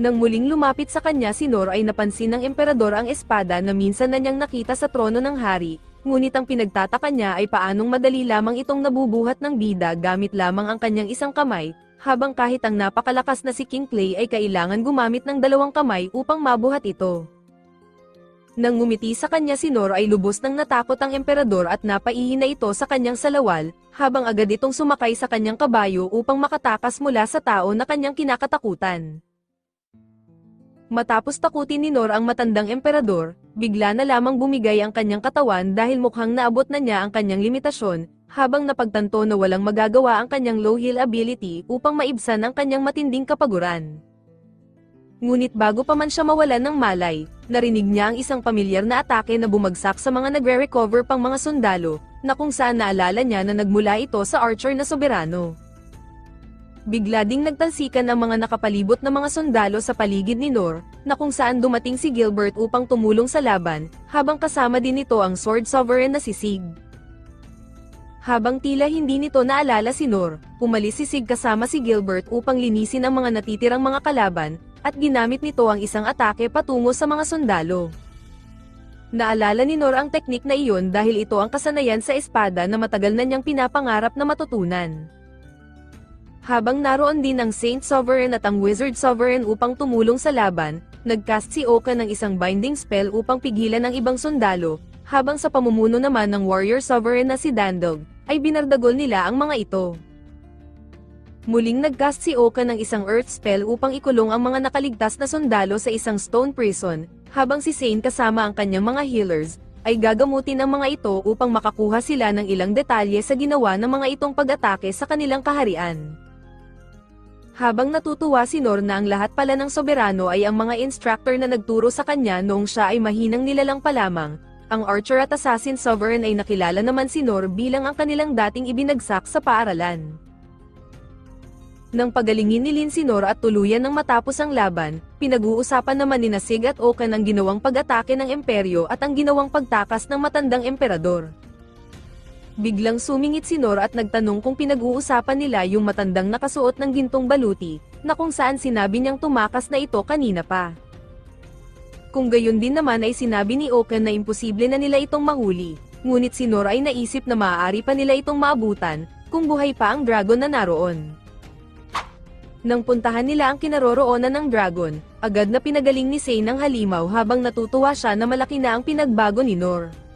Nang muling lumapit sa kanya si Nor ay napansin ng emperador ang espada na minsan na niyang nakita sa trono ng hari, ngunit ang pinagtataka niya ay paanong madali lamang itong nabubuhat ng bida gamit lamang ang kanyang isang kamay, habang kahit ang napakalakas na si King Clay ay kailangan gumamit ng dalawang kamay upang mabuhat ito. Nang ngumiti sa kanya si Nor ay lubos nang natakot ang emperador at napaihi na ito sa kanyang salawal, habang agad itong sumakay sa kanyang kabayo upang makatakas mula sa tao na kanyang kinakatakutan. Matapos takutin ni Nor ang matandang emperador, bigla na lamang bumigay ang kanyang katawan dahil mukhang naabot na niya ang kanyang limitasyon, habang napagtanto na walang magagawa ang kanyang low heal ability upang maibsan ang kanyang matinding kapaguran. Ngunit bago pa man siya mawalan ng malay, narinig niya ang isang pamilyar na atake na bumagsak sa mga nagre-recover pang mga sundalo, na kung saan naalala niya na nagmula ito sa archer na soberano. Bigla ding nagtalsikan ang mga nakapalibot na mga sundalo sa paligid ni Nor, na kung saan dumating si Gilbert upang tumulong sa laban, habang kasama din nito ang Sword Sovereign na si Sig. Habang tila hindi nito naalala si Nor, umalis si Sig kasama si Gilbert upang linisin ang mga natitirang mga kalaban, at ginamit nito ang isang atake patungo sa mga sundalo. Naalala ni Nor ang teknik na iyon dahil ito ang kasanayan sa espada na matagal na niyang pinapangarap na matutunan. Habang naroon din ang Saint Sovereign at ang Wizard Sovereign upang tumulong sa laban, nagcast si Oka ng isang binding spell upang pigilan ang ibang sundalo, habang sa pamumuno naman ng Warrior Sovereign na si Dandog, ay binardagol nila ang mga ito. Muling nagcast si Oka ng isang Earth spell upang ikulong ang mga nakaligtas na sundalo sa isang stone prison, habang si Saint kasama ang kanyang mga healers, ay gagamutin ang mga ito upang makakuha sila ng ilang detalye sa ginawa ng mga itong pag-atake sa kanilang kaharian. Habang natutuwa si Nor na ang lahat pala ng soberano ay ang mga instructor na nagturo sa kanya noong siya ay mahinang nilalang pa lamang, ang Archer at Assassin Sovereign ay nakilala naman si Nor bilang ang kanilang dating ibinagsak sa paaralan. Nang pagalingin ni Lin si Nor at tuluyan ng matapos ang laban, pinag-uusapan naman ni Sig at Okan ang ginawang pag-atake ng Imperyo at ang ginawang pagtakas ng matandang emperador. Biglang sumingit si Nor at nagtanong kung pinag-uusapan nila yung matandang nakasuot ng gintong baluti, na kung saan sinabi niyang tumakas na ito kanina pa. Kung gayon din naman ay sinabi ni Okan na imposible na nila itong mahuli, ngunit si Nor ay naisip na maaari pa nila itong maabutan, kung buhay pa ang dragon na naroon. Nang puntahan nila ang kinaroroonan ng dragon, agad na pinagaling ni Sei ng halimaw habang natutuwa siya na malaki na ang pinagbago ni Nor.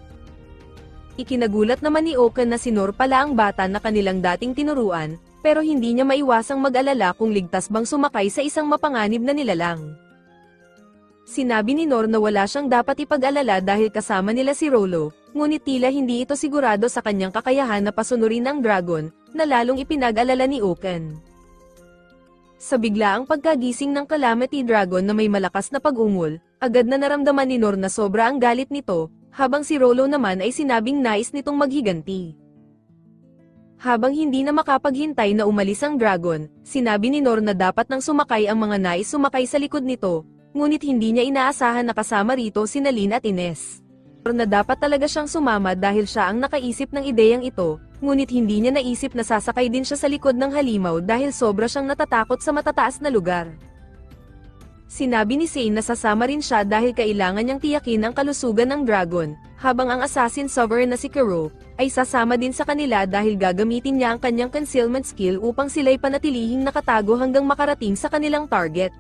Ikinagulat naman ni Okan na si Nor pala ang bata na kanilang dating tinuruan, pero hindi niya maiwasang mag-alala kung ligtas bang sumakay sa isang mapanganib na nilalang. Sinabi ni Nor na wala siyang dapat ipag-alala dahil kasama nila si Rolo, ngunit tila hindi ito sigurado sa kanyang kakayahan na pasunurin ang dragon, na lalong ipinag-alala ni Okan. Sa biglaang pagkagising ng Calamity Dragon na may malakas na pag-ungol, agad na naramdaman ni Nor na sobra ang galit nito, habang si Rolo naman ay sinabing nais nitong maghiganti. Habang hindi na makapaghintay na umalis ang dragon, sinabi ni Nor na dapat nang sumakay ang mga nais sumakay sa likod nito, ngunit hindi niya inaasahan na kasama rito sina Lin at Ines. Nor na dapat talaga siyang sumama dahil siya ang nakaisip ng ideyang ito, ngunit hindi niya naisip na sasakay din siya sa likod ng halimaw dahil sobra siyang natatakot sa matataas na lugar. Sinabi ni Sei na sasama rin siya dahil kailangan niyang tiyakin ang kalusugan ng dragon, habang ang Assassin Sovereign na si Kero, ay sasama din sa kanila dahil gagamitin niya ang kanyang concealment skill upang sila'y panatilihing nakatago hanggang makarating sa kanilang target.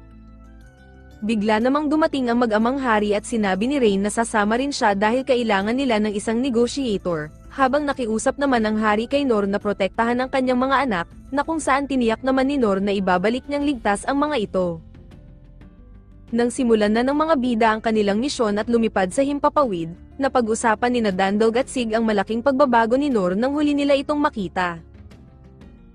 Bigla namang dumating ang mag-amang hari at sinabi ni Rain na sasama rin siya dahil kailangan nila ng isang negotiator, habang nakiusap naman ang hari kay Nor na protektahan ang kanyang mga anak, na kung saan tiniyak naman ni Nor na ibabalik niyang ligtas ang mga ito. Nang simulan na ng mga bida ang kanilang misyon at lumipad sa himpapawid, napag-usapan ni Dandog at Sig ang malaking pagbabago ni Nor nang huli nila itong makita.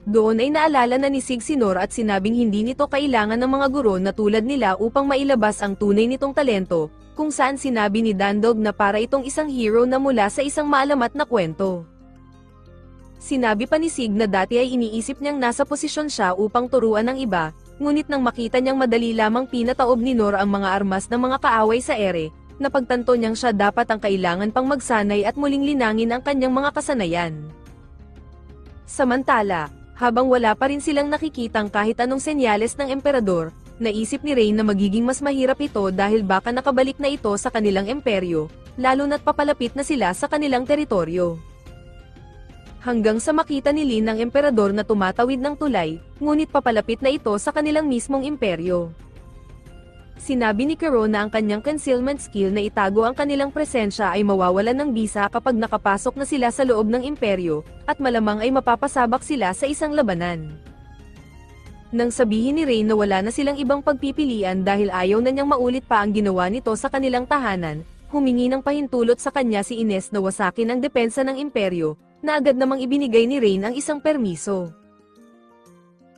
Doon ay naalala na ni Sig si Nor at sinabing hindi nito kailangan ng mga guro na tulad nila upang mailabas ang tunay nitong talento, kung saan sinabi ni Dandog na para itong isang hero na mula sa isang maalamat na kwento. Sinabi pa ni Sig na dati ay iniisip niyang nasa posisyon siya upang turuan ng iba, ngunit nang makita niyang madali lamang pinataob ni Nor ang mga armas ng mga kaaway sa ere, napagtanto niyang siya dapat ang kailangan pang magsanay at muling linangin ang kanyang mga kasanayan. Samantala, habang wala pa rin silang nakikitang kahit anong senyales ng emperador, Naisip ni Rain na magiging mas mahirap ito dahil baka nakabalik na ito sa kanilang imperyo, lalo na't papalapit na sila sa kanilang teritoryo. Hanggang sa makita ni Lin ang emperador na tumatawid ng tulay, ngunit papalapit na ito sa kanilang mismong imperyo. Sinabi ni Kuro na ang kanyang concealment skill na itago ang kanilang presensya ay mawawalan ng bisa kapag nakapasok na sila sa loob ng imperyo, at malamang ay mapapasabak sila sa isang labanan. Nang sabihin ni Rain na wala na silang ibang pagpipilian dahil ayaw na niyang maulit pa ang ginawa nito sa kanilang tahanan, humingi ng pahintulot sa kanya si Ines na wasakin ang depensa ng imperyo, na agad namang ibinigay ni Rain ang isang permiso.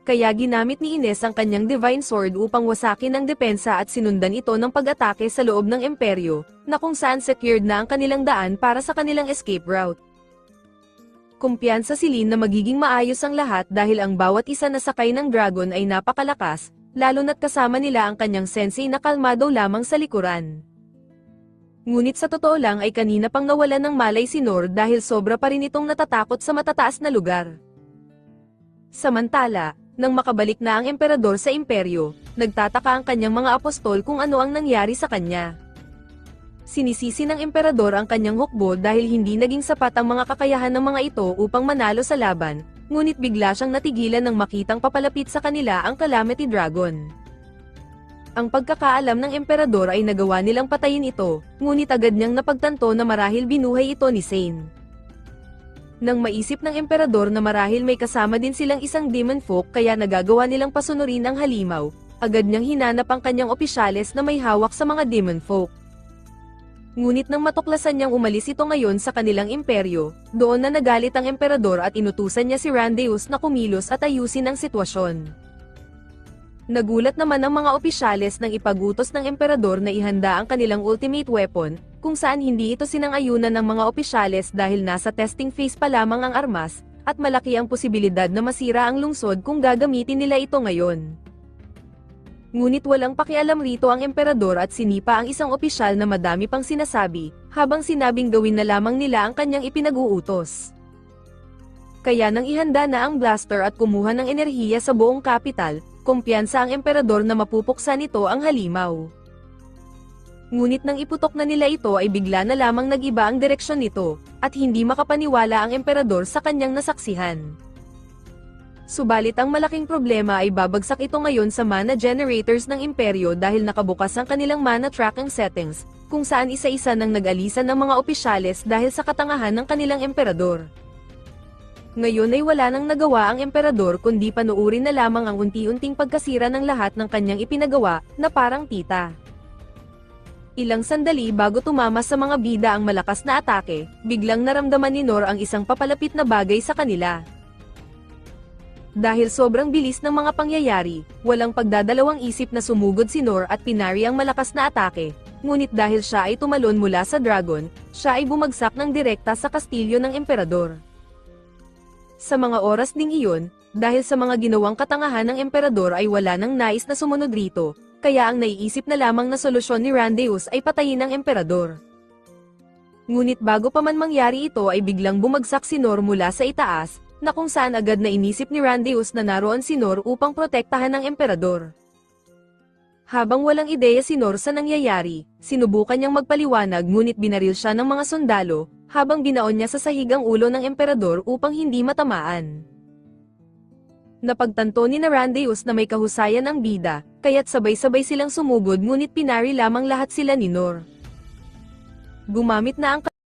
Kaya ginamit ni Ines ang kanyang Divine Sword upang wasakin ang depensa at sinundan ito ng pag-atake sa loob ng imperyo, na kung saan secured na ang kanilang daan para sa kanilang escape route. Kumpiyansa si Lin na magiging maayos ang lahat dahil ang bawat isa na sakay ng dragon ay napakalakas, lalo na't kasama nila ang kanyang sensei na kalmado lamang sa likuran. Ngunit sa totoo lang ay kanina pang nawalan ng malay si Nor dahil sobra pa rin itong natatakot sa matataas na lugar. Samantala, nang makabalik na ang emperador sa imperyo, nagtataka ang kanyang mga apostol kung ano ang nangyari sa kanya. Sinisisi ng emperador ang kanyang hukbo dahil hindi naging sapat ang mga kakayahan ng mga ito upang manalo sa laban, ngunit bigla siyang natigilan nang makitang papalapit sa kanila ang Calamity Dragon. Ang pagkakaalam ng emperador ay nagawa nilang patayin ito, ngunit agad niyang napagtanto na marahil binuhay ito ni Sane. Nang maisip ng emperador na marahil may kasama din silang isang demon folk kaya nagagawa nilang pasunurin ang halimaw, agad niyang hinanap ang kanyang opisyales na may hawak sa mga demon folk. Ngunit nang matuklasan niyang umalis ito ngayon sa kanilang imperyo, doon na nagalit ang emperador at inutusan niya si Randeus na kumilos at ayusin ang sitwasyon. Nagulat naman ang mga opisyales nang ipagutos ng emperador na ihanda ang kanilang ultimate weapon, kung saan hindi ito sinang-ayunan ng mga opisyales dahil nasa testing phase pa lamang ang armas, at malaki ang posibilidad na masira ang lungsod kung gagamitin nila ito ngayon. Ngunit walang pakialam rito ang emperador at sinipa ang isang opisyal na madami pang sinasabi, habang sinabing gawin na lamang nila ang kanyang ipinag-uutos. Kaya nang ihanda na ang blaster at kumuha ng enerhiya sa buong kapital, kumpiyansa ang emperador na mapupuksan nito ang halimaw. Ngunit nang iputok na nila ito ay bigla na lamang nag-iba ang direksyon nito, at hindi makapaniwala ang emperador sa kanyang nasaksihan. Subalit ang malaking problema ay babagsak ito ngayon sa mana generators ng imperyo dahil nakabukas ang kanilang mana tracking settings, kung saan isa-isa nang nag-alisan ng mga opisyales dahil sa katangahan ng kanilang emperador. Ngayon ay wala nang nagawa ang emperador kundi panuurin na lamang ang unti-unting pagkasira ng lahat ng kanyang ipinagawa, na parang tita. Ilang sandali bago tumama sa mga bida ang malakas na atake, biglang naramdaman ni Nor ang isang papalapit na bagay sa kanila. Dahil sobrang bilis ng mga pangyayari, walang pagdadalawang isip na sumugod si Nor at pinari ang malakas na atake, ngunit dahil siya ay tumalon mula sa dragon, siya ay bumagsak ng direkta sa kastilyo ng emperador. Sa mga oras ding iyon, dahil sa mga ginawang katangahan ng emperador ay wala nang nais na sumunod rito, kaya ang naiisip na lamang na solusyon ni Randeus ay patayin ang emperador. Ngunit bago pa man mangyari ito ay biglang bumagsak si Nor mula sa itaas, na kung saan agad na inisip ni Randeus na naroon si Nor upang protektahan ang emperador. Habang walang ideya si Nor sa nangyayari, sinubukan niyang magpaliwanag ngunit binaril siya ng mga sundalo, habang binaon niya sa sahig ang ulo ng emperador upang hindi matamaan. Napagtanto ni Randeus na may kahusayan ang bida, kaya't sabay-sabay silang sumugod ngunit pinari lamang lahat sila ni Nor. Gumamit na ang